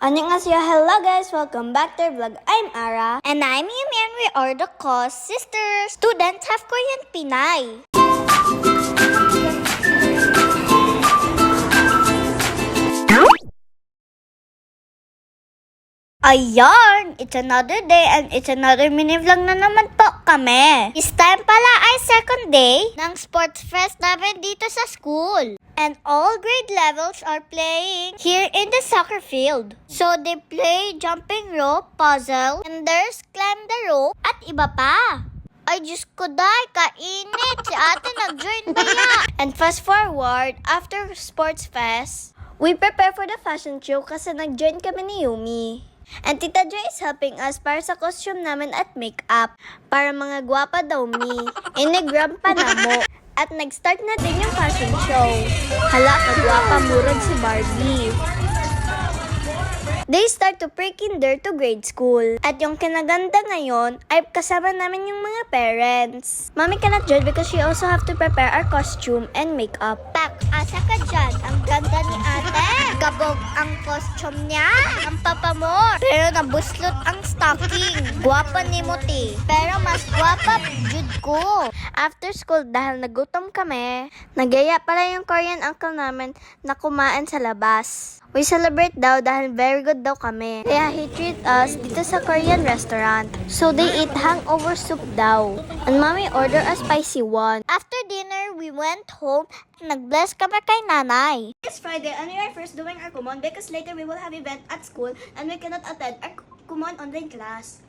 Annyeonghaseyo, hello guys! Welcome back to our vlog. I'm Ara. And I'm Yumi and we are the co-sisters. Students have Korean Pinay. Ayan! It's another day and it's another mini vlog na naman po kami. This time pala ay second day ng sports fest namin dito sa school. And all grade levels are playing here in the soccer field. So they play jumping rope, puzzle, and there's climb the rope at iba pa. Ay, Diyos ko day, kainit. Si ate nag-join ba yan? And fast forward, after sports fest, we prepare for the fashion show kasi nag-join kami ni Yumi. And Tita Joy is helping us para sa costume namin at makeup. Para mga gwapa daw mi. Inigram pa na mo. At nag-start natin yung fashion show. Hala, kagwapa murag si Barbie. They start to pre-kinder to grade school. At yung kinaganda ngayon ay kasama namin yung mga parents. Mommy cannot join because she also have to prepare our costume and makeup. Pak, asa ka dyan? Ang ganda ni ate. Gabog ang costume niya. Ang papamor. Pero nabuslot ang stocking. Guwapa ni Muti. Pero mas guwapa jud ko. After school, dahil nagutom kami, nagyaya pala yung Korean uncle namin na kumain sa labas. We celebrate daw dahil very good daw kami. Kaya he treat us dito sa Korean restaurant. So they eat hangover soup daw. And mommy order a spicy one. After dinner, we went home. Nag-bless kami kay nanay. It's Friday and we are first doing our Kumon because later we will have event at school and we cannot attend our Kumon online class.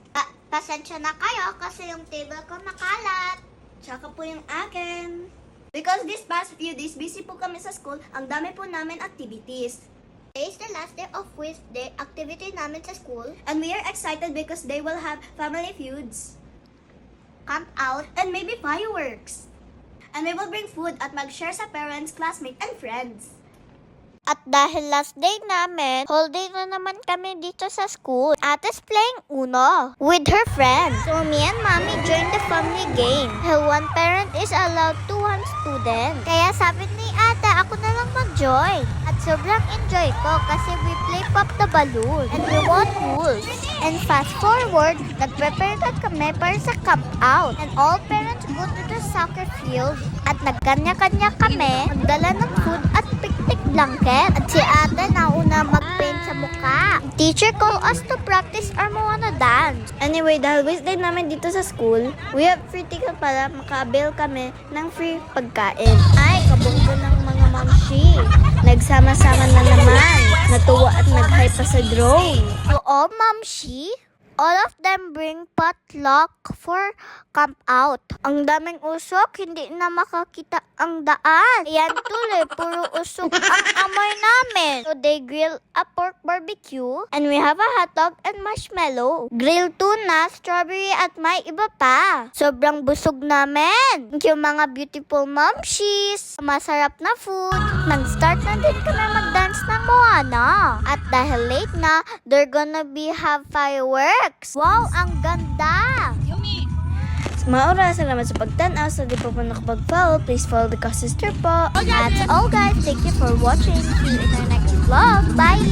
Pasensya na kayo kasi yung table ko makalat. Tsaka po yung akin. Because this past few days, busy po kami sa school, ang dami po namin activities. Today is the last day of quiz day activity namin sa school. And we are excited because they will have family feuds. Camp out. And maybe fireworks. And we will bring food at mag-share sa parents, classmates, and friends. At dahil last day namin, whole day na naman kami dito sa school. Ate's playing Uno with her friends. So me and mommy joined the family game. One parent is allowed to one student. Kaya sabi ni ate, ako na lang mag-join. At sobrang enjoy ko kasi we play pop the balloon. And we want rules. And fast forward, nag-prepare na kami para sa camp out. And all parents go to the soccer field. At nagkanya-kanya kami, magdala ng food at picnic blanket. At si ate nauna mag-paint sa mukha. Teacher called us to practice our Moana dance. Anyway, dahil Wednesday namin dito sa school, we have free ticket para maka-avail kami ng free pagkain. Ay, kabunggo ng mga mamshi. Nagsama-sama na naman. Natuwa at nag-high pa sa drone. Oo, mamshi. All of them bring potluck for camp out. Ang daming usok, hindi na makakita ang daan. Ayan tuloy, puro usok ang amoy namin. So they grill a pork barbecue and we have a hot dog and marshmallow. Grilled tuna, strawberry at may iba pa. Sobrang busog namin. Thank you mga beautiful momshies. Masarap na food. Nag-start na din kami mag-dance ng Moana. At dahil late na, they're gonna have fireworks. Wow, ang ganda! Maura, salamat sa pagtanaw. So, di pa po nakapag-follow, please follow the co-sister po. That's all guys. Thank you for watching. See you in our next vlog. Bye!